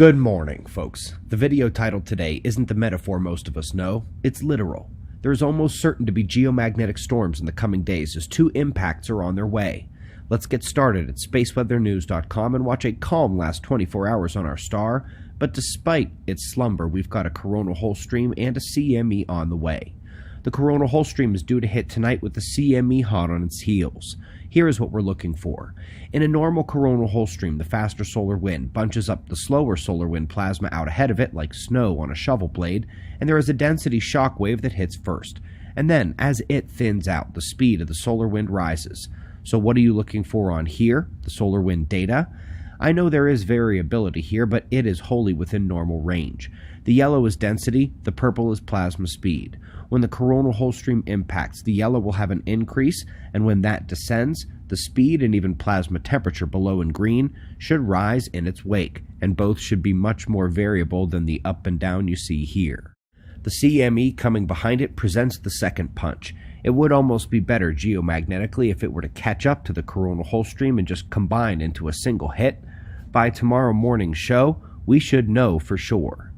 Good morning, folks. The video title today isn't the metaphor most of us know, it's literal. There is almost certain to be geomagnetic storms in the coming days as two impacts are on their way. Let's get started at spaceweathernews.com and watch a calm last 24 hours on our star, but despite its slumber, we've got a coronal hole stream and a CME on the way. The coronal hole stream is due to hit tonight with the CME hot on its heels. Here is what we're looking for. In a normal coronal hole stream, the faster solar wind bunches up the slower solar wind plasma out ahead of it like snow on a shovel blade, and there is a density shock wave that hits first. And then, as it thins out, the speed of the solar wind rises. So what are you looking for on here, the solar wind data? I know there is variability here, but it is wholly within normal range. The yellow is density, the purple is plasma speed. When the coronal hole stream impacts, the yellow will have an increase, and when that descends, the speed and even plasma temperature below in green should rise in its wake, and both should be much more variable than the up and down you see here. The CME coming behind it presents the second punch. It would almost be better geomagnetically if it were to catch up to the coronal hole stream and just combine into a single hit. By tomorrow morning's show, we should know for sure.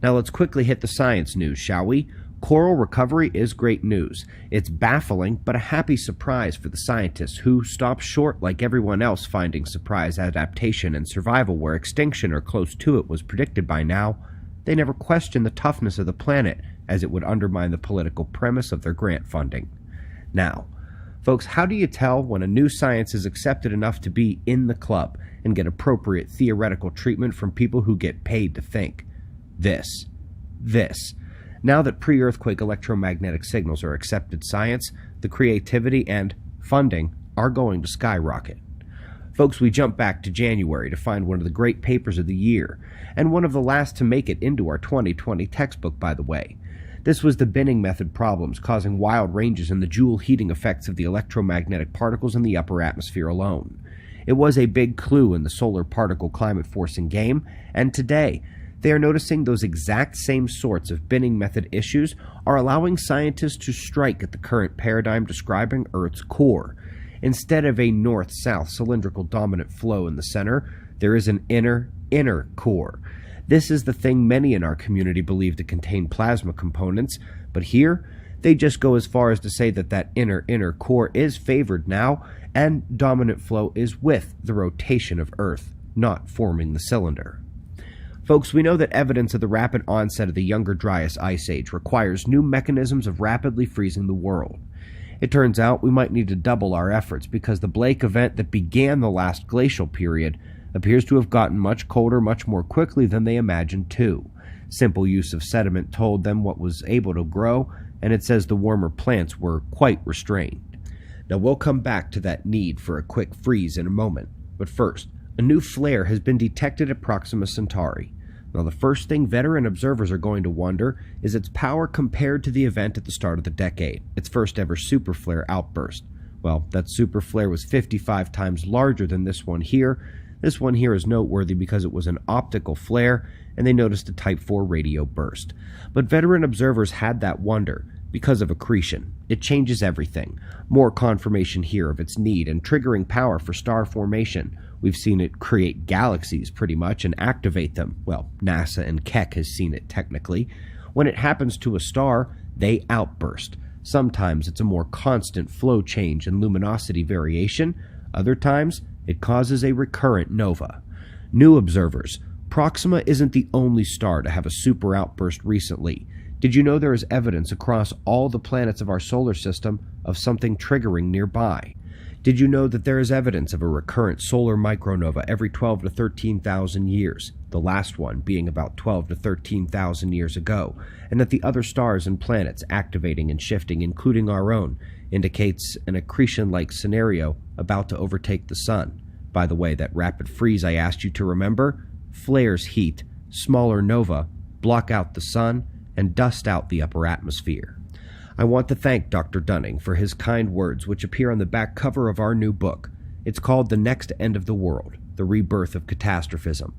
Now let's quickly hit the science news, shall we? Coral recovery is great news. It's baffling, but a happy surprise for the scientists who stopped short like everyone else finding surprise adaptation and survival where extinction or close to it was predicted by now. They never questioned the toughness of the planet, as it would undermine the political premise of their grant funding. Now, folks, how do you tell when a new science is accepted enough to be in the club and get appropriate theoretical treatment from people who get paid to think? This. Now that pre-earthquake electromagnetic signals are accepted science, the creativity and funding are going to skyrocket. Folks, we jump back to January to find one of the great papers of the year, and one of the last to make it into our 2020 textbook, by the way. This was the binning method problems causing wild ranges in the Joule heating effects of the electromagnetic particles in the upper atmosphere alone. It was a big clue in the solar particle climate forcing game, and today, they are noticing those exact same sorts of binning method issues are allowing scientists to strike at the current paradigm describing Earth's core. Instead of a north-south cylindrical dominant flow in the center, there is an inner core. This is the thing many in our community believe to contain plasma components, but here, they just go as far as to say that inner core is favored now, and dominant flow is with the rotation of Earth, not forming the cylinder. Folks, we know that evidence of the rapid onset of the Younger Dryas Ice Age requires new mechanisms of rapidly freezing the world. It turns out we might need to double our efforts because the Blake event that began the last glacial period appears to have gotten much colder much more quickly than they imagined too. Simple use of sediment told them what was able to grow, and it says the warmer plants were quite restrained. Now we'll come back to that need for a quick freeze in a moment, but first, a new flare has been detected at Proxima Centauri. Now the first thing veteran observers are going to wonder is its power compared to the event at the start of the decade, its first ever superflare outburst. Well, that superflare was 55 times larger than this one here. This one here is noteworthy because it was an optical flare, and they noticed a Type 4 radio burst. But veteran observers had that wonder because of accretion. It changes everything. More confirmation here of its need and triggering power for star formation. We've seen it create galaxies pretty much and activate them. Well, NASA and Keck has seen it technically. When it happens to a star, they outburst. Sometimes it's a more constant flow change and luminosity variation. Other times, it causes a recurrent nova. New observers, Proxima isn't the only star to have a super outburst recently. Did you know there is evidence across all the planets of our solar system of something triggering nearby? Did you know that there is evidence of a recurrent solar micronova every 12 to 13,000 years, the last one being about 12 to 13,000 years ago, and that the other stars and planets activating and shifting, including our own, indicates an accretion-like scenario about to overtake the Sun? By the way, that rapid freeze I asked you to remember, flares heat, smaller nova, block out the Sun, and dust out the upper atmosphere. I want to thank Dr. Dunning for his kind words which appear on the back cover of our new book. It's called The Next End of the World, The Rebirth of Catastrophism.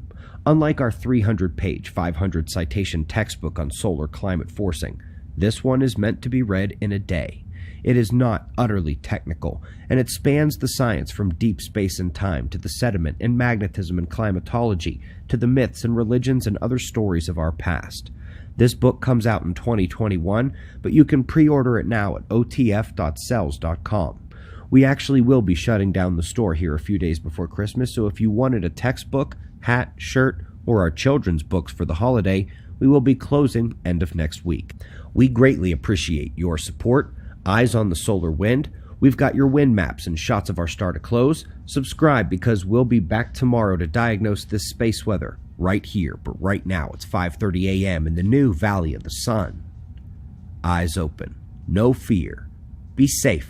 Unlike our 300-page, 500-citation textbook on solar climate forcing, this one is meant to be read in a day. It is not utterly technical, and it spans the science from deep space and time to the sediment and magnetism and climatology to the myths and religions and other stories of our past. This book comes out in 2021, but you can pre-order it now at otf.sells.com. We actually will be shutting down the store here a few days before Christmas, so if you wanted a textbook, hat, shirt, or our children's books for the holiday, we will be closing end of next week. We greatly appreciate your support. Eyes on the solar wind. We've got your wind maps and shots of our star to close. Subscribe because we'll be back tomorrow to diagnose this space weather right here, but right now it's 5:30 a.m. in the new Valley of the Sun. Eyes open. No fear. Be safe.